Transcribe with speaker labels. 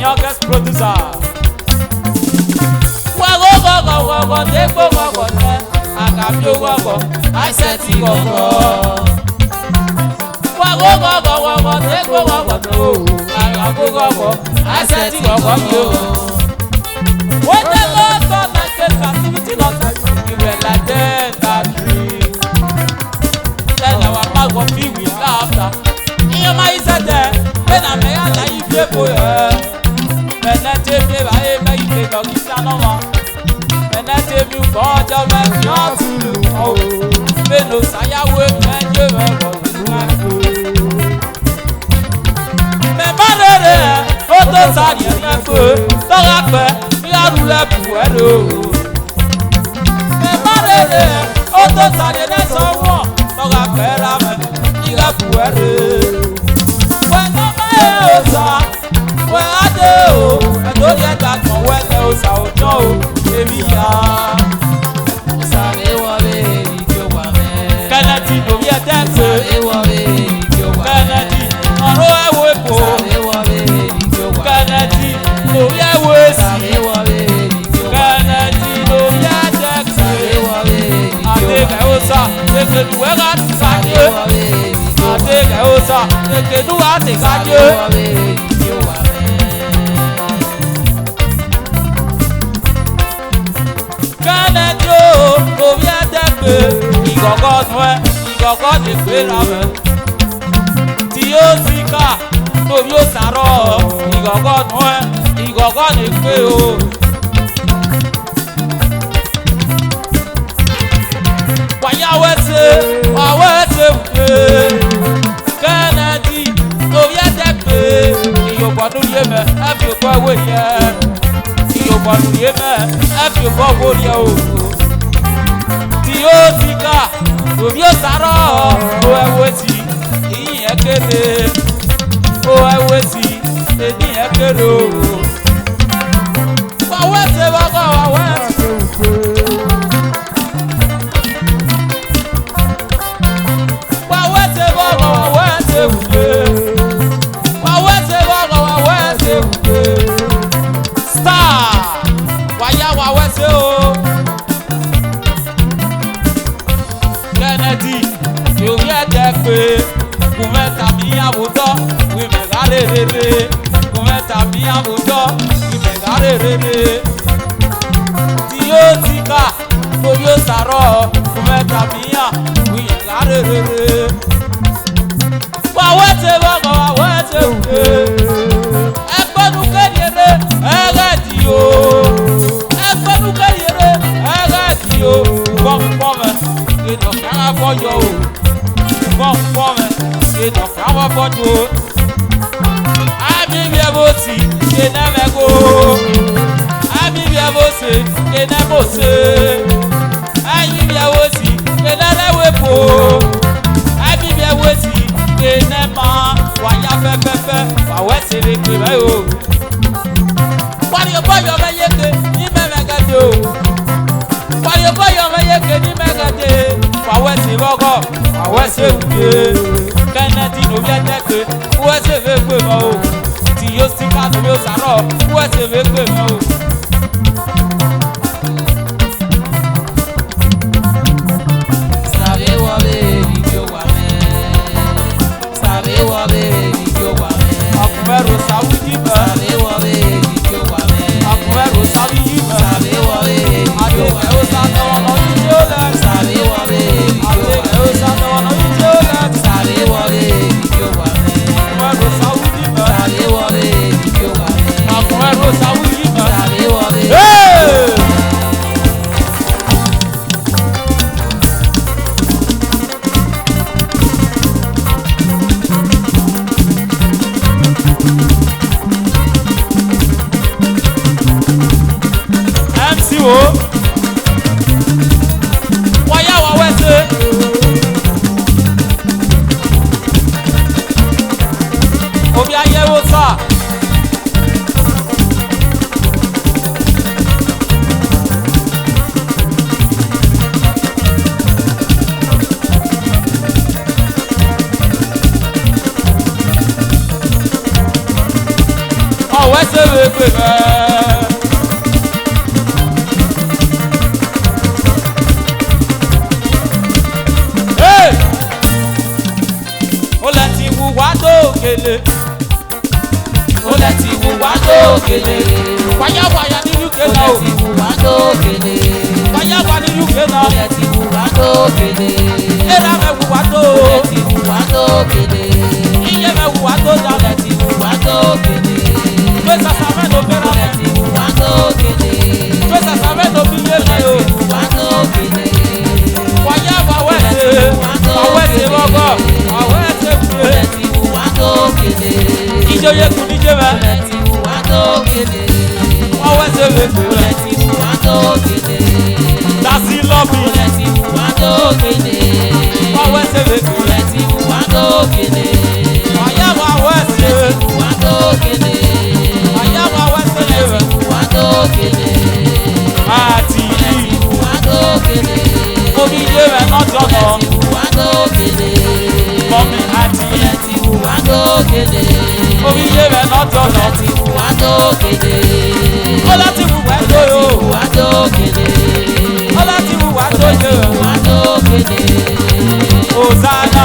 Speaker 1: Youngest producer. I said he go when the Lord God my captivity not you were like that tree. Then our mouth will be with laughter. In your mind said there, when I may have like you for and that take me by a make a kiss and that take you for the man you oh, Veno Saya will man you Oto sari ẹ̀fọ́ lọ́la pẹ́ ìyárúlẹ̀ buwẹ́rẹ́ o. Mẹ́márẹ̀rẹ̀ oto sari ẹ̀sọ́ wọ̀ lọ́la pẹ́ ramẹ́ ìyá buwẹ́rẹ́. Wẹ́n ọmọ ẹ̀ o sá wẹ́n adé o ẹ̀dọ́rí ẹ̀dá tán wẹ́lẹ̀ o sá òjọ́ o èmi yá.
Speaker 2: Sáré wọlé ìjọ wà mẹ́.
Speaker 1: Kẹ́nẹ́tì lórí ẹ̀dẹ́ pé.
Speaker 2: Sáré wọlé ìjọ wà mẹ́.
Speaker 1: Kẹ́nẹ́tì ọ̀rọ̀ ẹ̀wọ̀ èkó.
Speaker 2: Sáré wọlé ìjọ wà mẹ́.
Speaker 1: Kẹ́nẹ́tì lórí ẹ̀wọ̀ èsì.
Speaker 2: Sáré wọlé ìjọ wà mẹ́.
Speaker 1: Kẹ́nẹ́tì lórí ẹ̀dẹ́ pé.
Speaker 2: Sáré wọlé ìjọ wà mẹ́.
Speaker 1: Adéka osa, ekeduwe ka ti
Speaker 2: Sáré
Speaker 1: kaje.
Speaker 2: wọlé ìjọ wà mẹ́.
Speaker 1: Adéka osa, ekeduwe ti kaje.
Speaker 2: Sáré wọlé ìjọ wà mẹ́.
Speaker 1: Kẹ́nẹ́tì o, lórí ẹ̀dẹ́ pé. Ìgọ̀gọ́ nu ẹ, ìgọ̀gọ́ ti gbé ra mẹ́. Tí yóò sì ká, lórí ó sàrọ̀. Ìgọ̀gọ́ nu ẹ, ìgọ̀gọ́ ti gbé o. Wàyáwẹ́sẹ̀ wùdé Kẹ́nẹ́dì lórí ẹ̀dẹ́ pé ìyókòdú yé mẹ́ ẹ̀fì òkú ẹ̀wé yẹ ìyókòdú yé mẹ́ ẹ̀fì òkú ọ̀wó yẹ o tí yóò ti ká lórí òsàrọ̀ ó ẹ̀wé sí ìyìn kéde ó ẹ̀wé sí ìyìn kéde o wàwẹ́sẹ̀ bọ́kọ̀ wàwẹ́sẹ̀ wùdé. Star, waya wawese o. Kennedy, yorí ẹ̀jẹ̀ pé kùmẹ́ta mi àwùjọ wí mẹ́ta rere. Kùmẹ́ta mi àwùjọ wí mẹ́ta rere. Tí yóò ti ká lórí òsàrọ̀ kùmẹ́ta mi à wí mẹ́ta rere. Wawese bọ́kọ̀ wawese wùdé. Ẹgbẹ́nu kéde ẹ̀rẹ́dì o. Ẹgbẹ́nu kéde ẹ̀rẹ́dì o. Pọ́npọ́nmẹ́ ìdọ̀ kára fọ́jọ́ o. Pọ́npọ́nmẹ́ ìdọ̀ kára fọ́jọ́ o. Àbíbi ẹ̀bọ̀ sí ìnẹ́mẹ́kó. Àbíbi ẹ̀bọ̀ sí ìnẹ́mọ̀sẹ̀. Àbíbi ẹ̀bọ̀ sí ìnẹ́lẹ́wẹ̀pọ̀. Àbíbi ẹ̀bọ̀ sí ìnẹ́mà wáyà fẹ́fẹ́fẹ́ wàwẹ́sẹ̀ lè gbé báyìí o. Wàlíyọ̀ bọ́yọ̀ bẹ́ yéke ní mẹ́mẹ́gẹ́dẹ́ o. Wàlíyọ̀ bọ́yọ̀ bẹ́ yéke ní mẹ́gẹ́dẹ́. Wàwẹ́sẹ̀ bọ́kọ̀ wàwẹ́sẹ̀ wùdé. Kẹ́nẹ́dì lórí ẹ̀jẹ̀ pé wẹ́sẹ̀ fẹ́ gbé mọ́ o. Tí yóò sì ká lórí òsàrọ̀ wẹ́sẹ̀ fẹ́ gbé mọ́ o.
Speaker 2: Sáré wọlé ìjọ wà mẹ́. Sáré wọlé ìjọ wà mẹ́.
Speaker 1: Àkùnmẹ́rù sáwùdí mẹ́.
Speaker 2: Sáré wọlé ìjọ wà mẹ́.
Speaker 1: Àkùnmẹ́rù sáwùdí mẹ́.
Speaker 2: Sáré wọlé ìjọ wà mẹ́.
Speaker 1: Adéka ó sá ṣe wépe bẹ́ẹ̀. Ó lẹ ti wù wá dókèlè.
Speaker 2: Ó lẹ ti wù wá dókèlè.
Speaker 1: Wáyáwáyá ní UK
Speaker 2: Ó
Speaker 1: náà
Speaker 2: lẹ
Speaker 1: o.
Speaker 2: ti wù wá dókèlè.
Speaker 1: Wáyáwá ní UK náà.
Speaker 2: Ó lẹ ti wù wá dókèlè.
Speaker 1: Éra mẹ wù wá tó.
Speaker 2: Ó lẹ ti wù wá dókèlè.
Speaker 1: Iye mẹ wù wá tó
Speaker 2: Ó
Speaker 1: dáná.
Speaker 2: lẹ ti wù wá dókèlè.
Speaker 1: Gbé sàṣà mẹ́ ló
Speaker 2: Ó
Speaker 1: fẹ́ràn
Speaker 2: lẹ
Speaker 1: mẹ́.
Speaker 2: ti wù wá dókèlè.
Speaker 1: Gbé sàṣà mẹ́ ló fi yé
Speaker 2: Ó lẹ
Speaker 1: mẹ́ o.
Speaker 2: ti wù wá dókèlè.
Speaker 1: Wáyáwá wẹ̀sẹ̀. Àwẹ̀sẹ̀ bọ́gọ̀. Àwẹ̀sẹ̀
Speaker 2: Ó
Speaker 1: fúre.
Speaker 2: lẹ ti wù wá dókèlè.
Speaker 1: Ìjòyè kù níjẹ́
Speaker 2: Ó
Speaker 1: mẹ́.
Speaker 2: lẹ ti wù wá dókèlè.
Speaker 1: Àwẹ̀sẹ̀ wépe.
Speaker 2: Ó lẹ ti wù wá dókèlè.
Speaker 1: Dasi lọ́bì.
Speaker 2: Ó lẹ ti wù wá dókèlè.
Speaker 1: Àwẹ̀sẹ̀ wépe.
Speaker 2: Ó lẹ ti wù wá dókèlè.
Speaker 1: Wáyáwá wẹ̀sẹ̀.
Speaker 2: Wù wá dókèlè.
Speaker 1: Wáyáwá wẹ̀sẹ̀
Speaker 2: Ó lẹ
Speaker 1: yẹ.
Speaker 2: ti wù wá dókèlè.
Speaker 1: Àti
Speaker 2: Ó lẹ ti wù wá dókèlè.
Speaker 1: omi yé mẹ́ náà
Speaker 2: Ó lẹ
Speaker 1: jọ̀nà.
Speaker 2: ti wù wá dókèlè.
Speaker 1: Mọ̀mí àti
Speaker 2: Ó lẹ ti wù wá dókèlè.
Speaker 1: omi yé mẹ́ náà
Speaker 2: Ó
Speaker 1: jọ̀nà.
Speaker 2: lẹ ti wù wá dókèlè.
Speaker 1: Ó láti wù wá tó yó.
Speaker 2: Wù wá dókèlè.
Speaker 1: Ó láti wù wá tó yó.
Speaker 2: Wù wá dókèlè.
Speaker 1: Hosanna.